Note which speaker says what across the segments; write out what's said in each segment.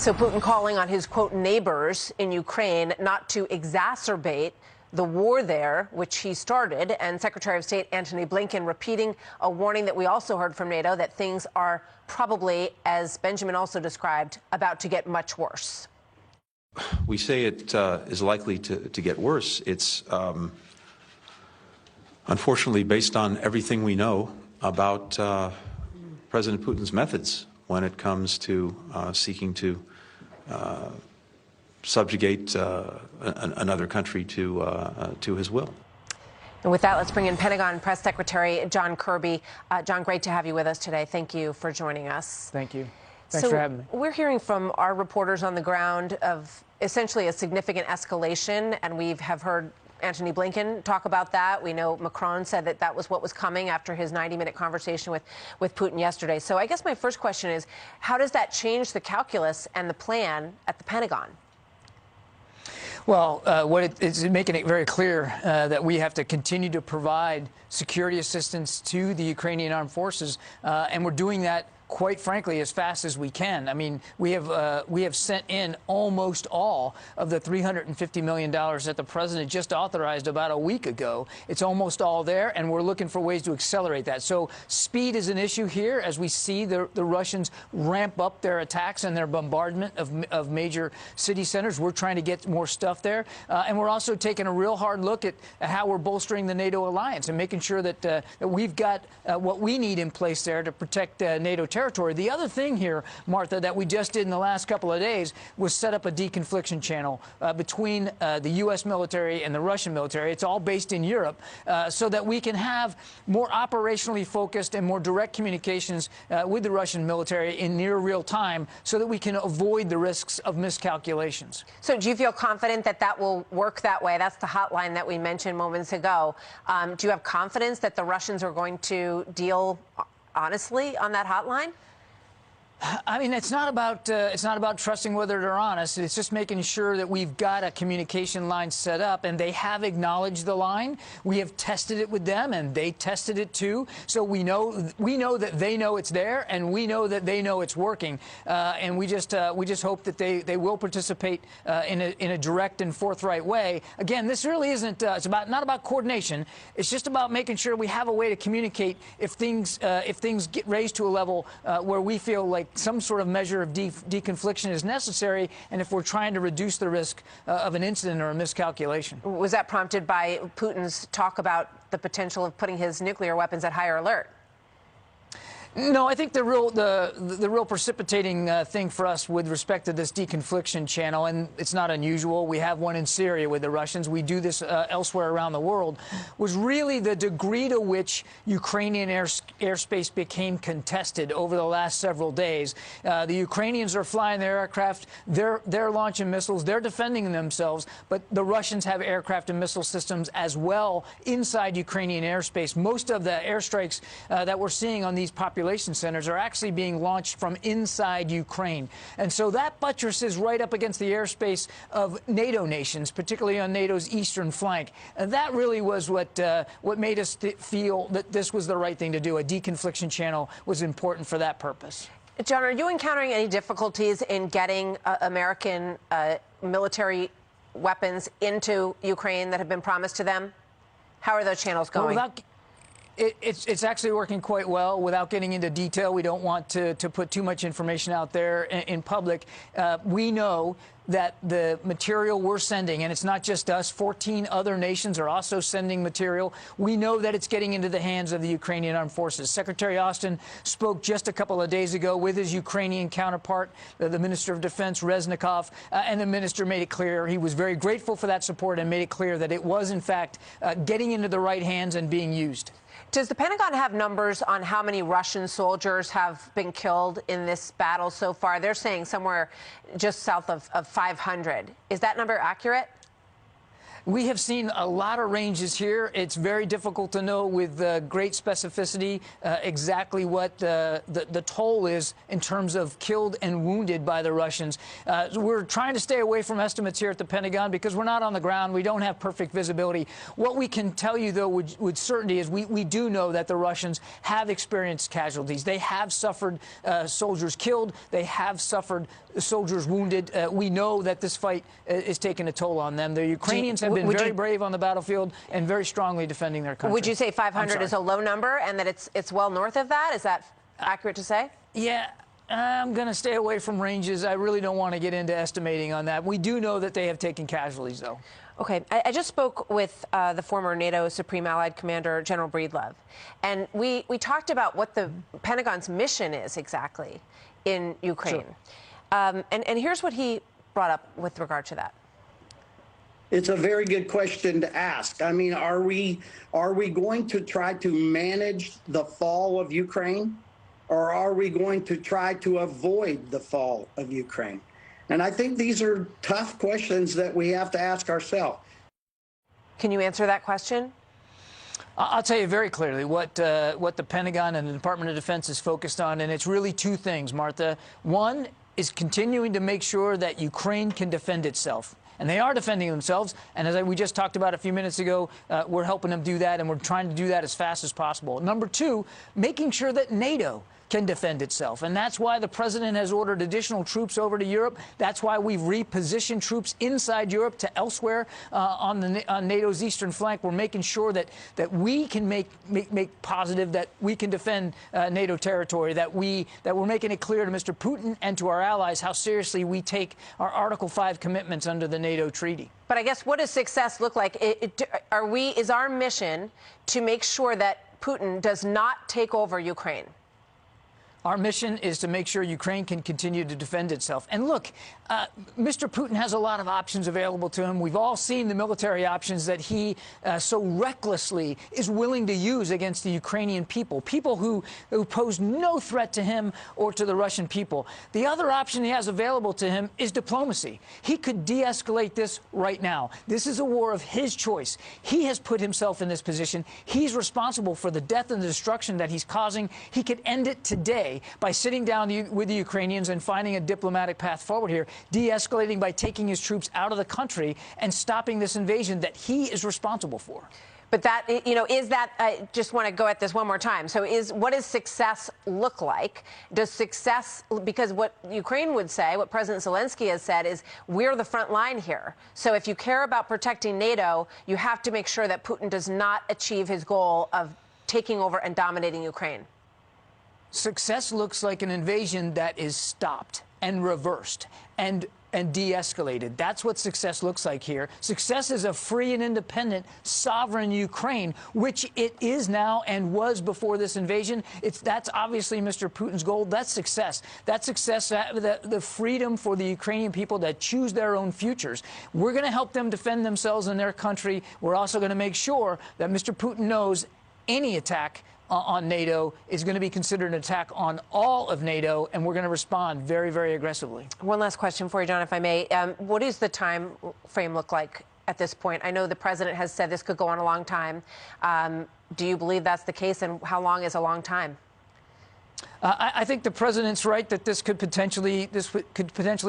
Speaker 1: So Putin calling on his, quote, neighbors in Ukraine not to exacerbate the war there, which he started, and Secretary of State Antony Blinken repeating a warning that we also heard from NATO that things are probably, as Benjamin also described, about to get much worse.
Speaker 2: We say it is likely to get worse. It's unfortunately based on everything we know about President Putin's methods when it comes to seeking to subjugate another country to his will.
Speaker 1: And with that, let's bring in Pentagon Press Secretary John Kirby. John, great to have you with us today. Thank you for joining us.
Speaker 3: Thank you. Thanks for having me.
Speaker 1: We're hearing from our reporters on the ground of essentially a significant escalation, and we have heard Antony Blinken talk about that. We know Macron said that that was what was coming after his 90-minute conversation with Putin yesterday. So I guess my first question is, how does that change the calculus and the plan at the Pentagon?
Speaker 3: Well, it's making it very clear that we have to continue to provide security assistance to the Ukrainian armed forces, and we're doing that, quite frankly, as fast as we can. I mean, we have sent in almost all of the $350 million that the president just authorized about a week ago. It's almost all there, and we're looking for ways to accelerate that. So speed is an issue here as we see the Russians ramp up their attacks and their bombardment of major city centers. We're trying to get more stuff there, and we're also taking a real hard look at how we're bolstering the NATO alliance and making sure that we've got what we need in place there to protect NATO territory. The other thing here, Martha, that we just did in the last couple of days was set up a deconfliction channel between the U.S. military and the Russian military. It's all based in Europe, so that we can have more operationally focused and more direct communications with the Russian military in near real time so that we can avoid the risks of miscalculations.
Speaker 1: So do you feel confident that that will work that way? That's the hotline that we mentioned moments ago. Do you have confidence that the Russians are going to deal honestly on that hotline?
Speaker 3: I mean, it's not about trusting whether they're honest. It's just making sure that we've got a communication line set up, and they have acknowledged the line. We have tested it with them, and they tested it too. So we know that they know it's there, and we know that they know it's working. And we just hope that they will participate in a direct and forthright way. Again, this really isn't. It's not about coordination. It's just about making sure we have a way to communicate if things get raised to a level where we feel like some sort of measure of deconfliction is necessary, and if we're trying to reduce the risk of an incident or a miscalculation.
Speaker 1: Was that prompted by Putin's talk about the potential of putting his nuclear weapons at higher alert?
Speaker 3: No, I think the real precipitating thing for us with respect to this deconfliction channel, and it's not unusual, we have one in Syria with the Russians, we do this elsewhere around the world, was really the degree to which Ukrainian airspace became contested over the last several days. The Ukrainians are flying their aircraft, they're launching missiles, they're defending themselves, but the Russians have aircraft and missile systems as well inside Ukrainian airspace. Most of the airstrikes that we're seeing on these population centers are actually being launched from inside Ukraine. And so that buttresses right up against the airspace of NATO nations, particularly on NATO's eastern flank. And that really was what made us feel that this was the right thing to do. A deconfliction channel was important for that purpose.
Speaker 1: John, are you encountering any difficulties in getting American military weapons into Ukraine that have been promised to them? How are those channels going?
Speaker 3: Well, it's actually working quite well. Without getting into detail, we don't want to put too much information out there in public. We know that the material we're sending, and it's not just us, 14 other nations are also sending material. We know that it's getting into the hands of the Ukrainian armed forces. Secretary Austin spoke just a couple of days ago with his Ukrainian counterpart, the Minister of Defense, Reznikov, and the minister made it clear he was very grateful for that support and made it clear that it was, in fact, getting into the right hands and being used.
Speaker 1: Does the Pentagon have numbers on how many Russian soldiers have been killed in this battle so far? They're saying somewhere just south of 500. Is that number accurate?
Speaker 3: We have seen a lot of ranges here. It's very difficult to know with great specificity exactly what the toll is in terms of killed and wounded by the Russians. We're trying to stay away from estimates here at the Pentagon because we're not on the ground. We don't have perfect visibility. What we can tell you, though, with certainty is we do know that the Russians have experienced casualties. They have suffered soldiers killed. They have suffered soldiers wounded. We know that this fight is taking a toll on them. The Ukrainians have been very brave on the battlefield and very strongly defending their country.
Speaker 1: Would you say 500 is a low number and that it's well north of that? Is that accurate to say?
Speaker 3: Yeah. I'm going to stay away from ranges. I really don't want to get into estimating on that. We do know that they have taken casualties, though.
Speaker 1: Okay. I just spoke with the former NATO Supreme Allied Commander, General Breedlove, and we talked about what the Pentagon's mission is exactly in Ukraine. Sure. And here's what he brought up with regard to that.
Speaker 4: It's a very good question to ask. I mean, are we going to try to manage the fall of Ukraine, or are we going to try to avoid the fall of Ukraine? And I think these are tough questions that we have to ask ourselves.
Speaker 1: Can you answer that question?
Speaker 3: I'll tell you very clearly what the Pentagon and the Department of Defense is focused on, and it's really two things, Martha. One is continuing to make sure that Ukraine can defend itself. And they are defending themselves. And as we just talked about a few minutes ago, we're helping them do that, and we're trying to do that as fast as possible. Number two, making sure that NATO can defend itself. And that's why the president has ordered additional troops over to Europe. That's why we've repositioned troops inside Europe to elsewhere on NATO's eastern flank. We're making sure that we can make positive that we can defend NATO territory, that we're making it clear to Mr. Putin and to our allies how seriously we take our Article 5 commitments under the NATO treaty.
Speaker 1: But I guess what does success look like? Is our mission to make sure that Putin does not take over Ukraine?
Speaker 3: Our mission is to make sure Ukraine can continue to defend itself. And look, Mr. Putin has a lot of options available to him. We've all seen the military options that he so recklessly is willing to use against the Ukrainian people who pose no threat to him or to the Russian people. The other option he has available to him is diplomacy. He could de-escalate this right now. This is a war of his choice. He has put himself in this position. He's responsible for the death and the destruction that he's causing. He could end it today by sitting down with the Ukrainians and finding a diplomatic path forward here, de-escalating by taking his troops out of the country and stopping this invasion that he is responsible for.
Speaker 1: But that, is that, I just want to go at this one more time. So what does success look like? Does success, because what Ukraine would say, what President Zelensky has said is, we're the front line here. So if you care about protecting NATO, you have to make sure that Putin does not achieve his goal of taking over and dominating Ukraine.
Speaker 3: Success looks like an invasion that is stopped and reversed and de-escalated. That's what success looks like here. Success is a free and independent, sovereign Ukraine, which it is now and was before this invasion. That's obviously Mr. Putin's goal. That's success. That's success, the freedom for the Ukrainian people to choose their own futures. We're going to help them defend themselves and their country. We're also going to make sure that Mr. Putin knows any attack on NATO is going to be considered an attack on all of NATO, and we're going to respond very, very aggressively.
Speaker 1: One last question for you, John, if I may. What does the time frame look like at this point? I know the president has said this could go on a long time. Do you believe that's the case, and how long is a long time?
Speaker 3: I think the president's right that this could potentially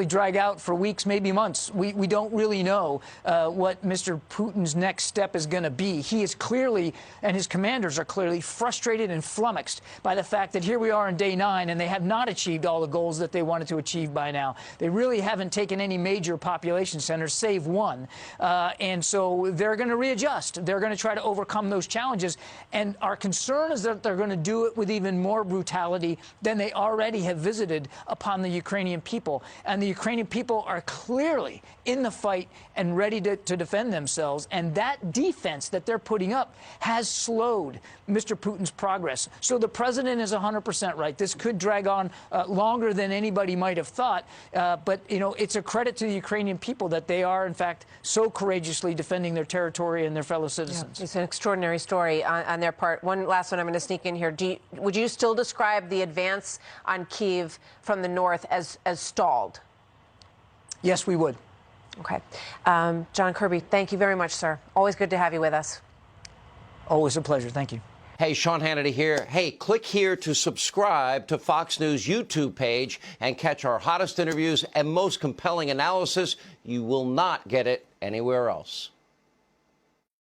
Speaker 3: drag out for weeks, maybe months. We don't really know what Mr. Putin's next step is going to be. He is clearly, and his commanders are clearly, frustrated and flummoxed by the fact that here we are on day 9 and they have not achieved all the goals that they wanted to achieve by now. They really haven't taken any major population centers, save one. And so they're going to readjust. They're going to try to overcome those challenges. And our concern is that they're going to do it with even more brutality than they already have visited upon the Ukrainian people. And the Ukrainian people are clearly in the fight and ready to defend themselves. And that defense that they're putting up has slowed Mr. Putin's progress. So the president is 100% right. This could drag on longer than anybody might have thought. But, it's a credit to the Ukrainian people that they are, in fact, so courageously defending their territory and their fellow citizens.
Speaker 1: Yeah, it's an extraordinary story on their part. One last one I'm going to sneak in here. Would you still describe the advance on Kyiv from the north as stalled?
Speaker 3: Yes, we would.
Speaker 1: Okay. John Kirby, thank you very much, sir. Always good to have you with us.
Speaker 3: Always a pleasure. Thank you.
Speaker 5: Hey, Sean Hannity here. Hey, click here to subscribe to Fox News YouTube page and catch our hottest interviews and most compelling analysis. You will not get it anywhere else.